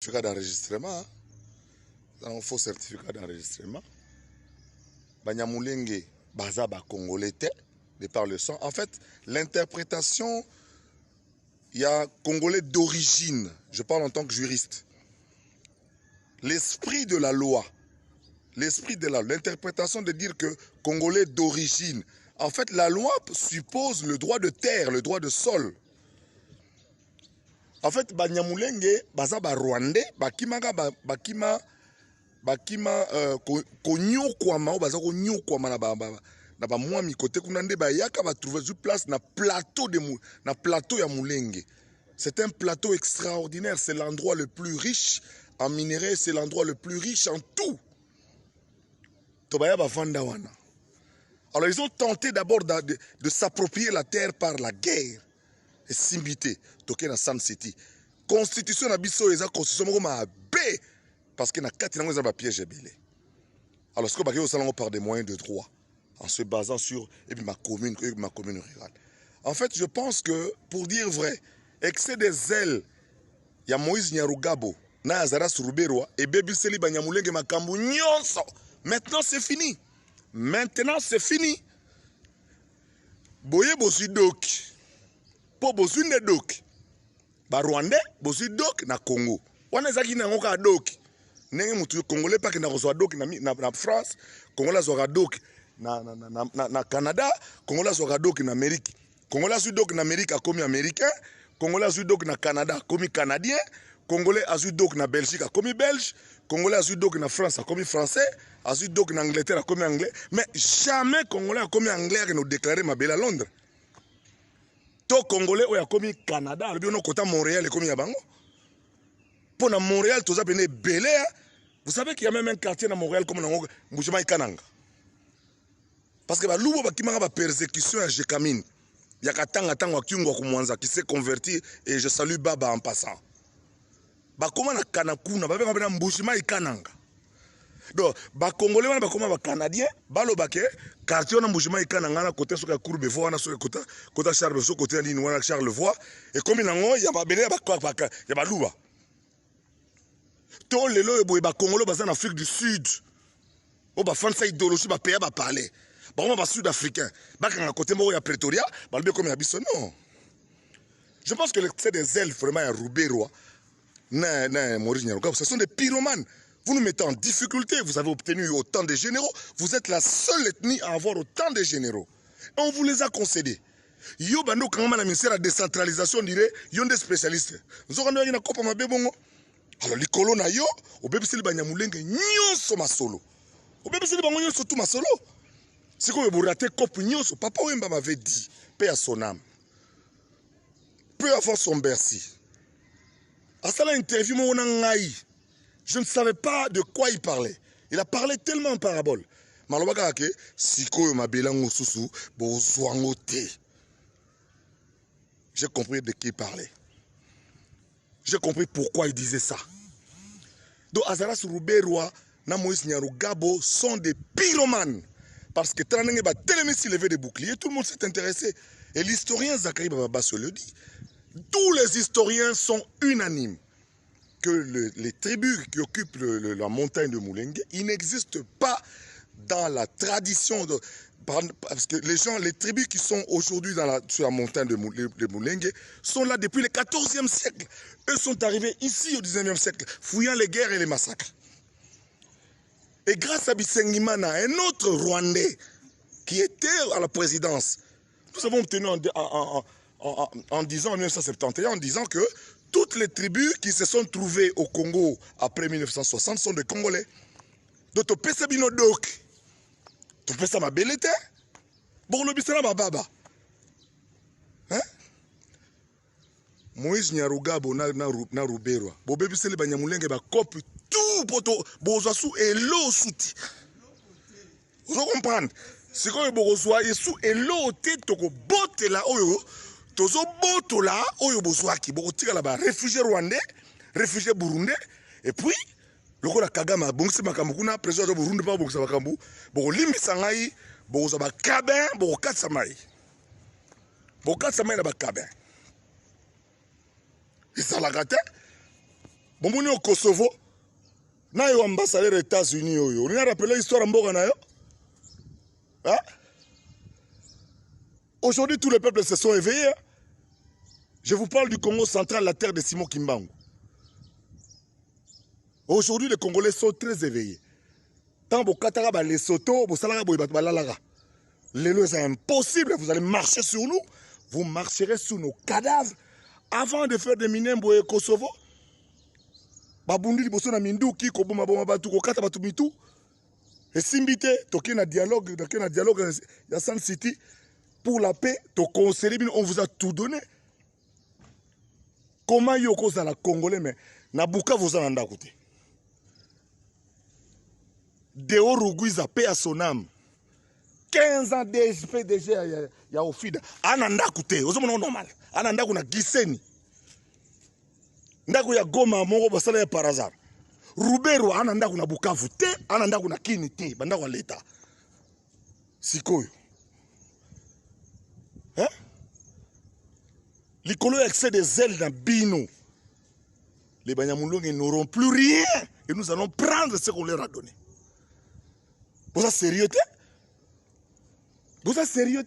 certificat d'enregistrement. Un faux certificat d'enregistrement. Banyamulenge, Bazaba Congolais, de par le sang. En fait, l'interprétation, il y a Congolais d'origine. Je parle en tant que juriste. L'esprit de la loi, l'interprétation de dire que Congolais d'origine. En fait, la loi suppose le droit de terre, le droit de sol. En fait, Banyamulenge, Bazaba Rwandais, Bakima konyokwama o baza konyokwama na ba mwa mi côté kuna nde ba yaka ba trouver sur place na plateau ya Mulenge. C'est un plateau extraordinaire, c'est l'endroit le plus riche en minerais, c'est l'endroit le plus riche en tout. Tobaya ba vanda wana. Alors ils ont tenté d'abord de s'approprier la terre par la guerre. Et simbité, toké na San City. Constitution na biso eza constitution moko mabe. Parce que na kati nango eza ba piège ebele. Alors ce que baki osalango par des moyens de droit en se basant sur ma commune rurale. En fait, je pense que pour dire vrai, excès des ailes ya Moïse Nyarugabo na Azaras Ruberwa et bebiseli Banyamulenge makambu nyonso. Maintenant c'est fini. Maintenant c'est fini. Boye bosu dok. Po bosu ne dok. Ba Rwandais bosu dok na Congo. Wana zaki na ngoka dok. Nenge mutu Congolais pas que na reçoit doc na France, Congolais soit doc na Canada, Congolais soit doc na Amérique. Congolais soit doc na Amérique a comme américain, Congolais soit doc na Canada comme canadien, Congolais soit doc na Belgique a comme belge, Congolais soit doc na France a comme français, soit doc na Angleterre a comme anglais, mais jamais Congolais a comme anglais qui nous déclarer ma belle à Londres. To Congolais a comme Canada, le bien côté Montréal et comme yabango. Pour Montréal, tout ça est belé. Vous savez qu'il y a même un quartier dans Montréal comme dans Mouchima Ikananga. Parce que l'oubo bakimanga ba persécution à Jekamine. Il y a katanga tango kiungwa kumwanza qui s'est converti et je salue Baba en passant. Bakoma na kanakuna ba benga na Mouchima Ikananga. Donc ba congolais wana bakoma ba canadien balo bake quartier na Mouchima Ikananga na côté soka Courbevoie na soka côté Charles so côté ni wana Charlevoix et comme nango il y a ba belé ba il y a ba louba. Tous les lois ba Congolais basés en Afrique du Sud. On va faire ça idéologie ba pays ba parler. Ba on va sud-africain. Ba quand à côté mo ya Pretoria, ba le comme abisso non. Je pense que c'est des elfes vraiment à Ruberwa. Na Maurice Nyarugabo, ce sont des pyromanes. Vous nous mettez en difficulté, vous avez obtenu autant de généraux, vous êtes la seule ethnie à avoir autant de généraux. Et on vous les a concédés. Yo bando quand même la ministère de la décentralisation dirait yon des spécialistes. Nous avons une copa mabe bongo. Alors les colons yo, au bébé c'est Banyamulenge nyonso masolo. Au bébé c'est bango nyonso tout masolo. C'est comme vous ratez cop nyonso. Papa Wemba m'avait dit, paix à son âme. Peu avant son Bercy. À ça l'interview mon ngai. Je ne savais pas de quoi il parlait. Il a parlé tellement en parabole. Malobaka ke siko mabelango susu bo zwangote. J'ai compris de qui il parlait. J'ai compris pourquoi il disait ça. Donc Azaras Ruberwa, na Moïse Nyarugabo sont des pyromanes. Parce que Tranenge va tellement s'élever des boucliers, tout le monde s'est intéressé. Et l'historien Zachary Baba se le dit. Tous les historiens sont unanimes que les tribus qui occupent la montagne de Mulenge, ils n'existent pas dans la tradition de... Parce que les tribus qui sont aujourd'hui sur la montagne de Mulenge sont là depuis le 14e siècle. Eux sont arrivés ici au 19e siècle, fouillant les guerres et les massacres. Et grâce à Bisengimana, un autre Rwandais qui était à la présidence, nous avons obtenu en disant, en 1971, en disant que toutes les tribus qui se sont trouvées au Congo après 1960 sont des Congolais. Donc, tu peux savoir Binodok. Tu peux savoir ma bellete. Bon, le bisana baba. Hein? Moïse Nyarugabo na Ruberwa. Bo bébé c'est le Banyamulenge ba copie tout poto bozasu et l'eau souti. Vous comprenez? C'est quand bozwa et sous et l'eau tête toko botte là oyo. Tozo boto là oyo bozwaki bo tika là ba réfugiés rwandais, réfugiés burundais et puis le ko la Kagame bongsi makambu kuna président de Burundi pas bongsa makambu bo limisa ngai bo za ba kabin bo katsa mai. Bo katsa mai na ba kabin. Et ça la gâté. Bomoni au Kosovo, na yo ambassadeur des États-Unis oyo. On a rappelé l'histoire mboka na yo. Hein? Aujourd'hui, tous les peuples se sont éveillés. Je vous parle du Congo central, la terre de Simon Kimbangu. Aujourd'hui, les Congolais sont très éveillés. Tant que vous les Soto, vous c'est impossible. Vous allez marcher sur nous. Vous marcherez sur nos cadavres. Avant de faire des minembres au Kosovo, babundi liboso na minduki ko boma boma batu ko kata batu mitu. Et simbite toke na dialogue ya Sun City pour la paix, to conseiller on vous a tout donné. Comment yo ko za la Congolais mais na buka vous en anda côté. Deo Rugwiza paix à son âme. 15 ans de PDG ya Ofida. Ananda côté, ozomona normal. Ananda kuna giseni. Ndako ya Goma moko basala ya par hasard. Rubero ana ndako na Bukavu te, ana ndako na Kini te, bandako ya leta. Sikoyo. Hein? Likolo excès des ailes dans Bino. Les Banyamulongs n'auront plus rien et nous allons prendre ce qu'on leur a donné. Vous êtes sérieux? Vous êtes sérieux?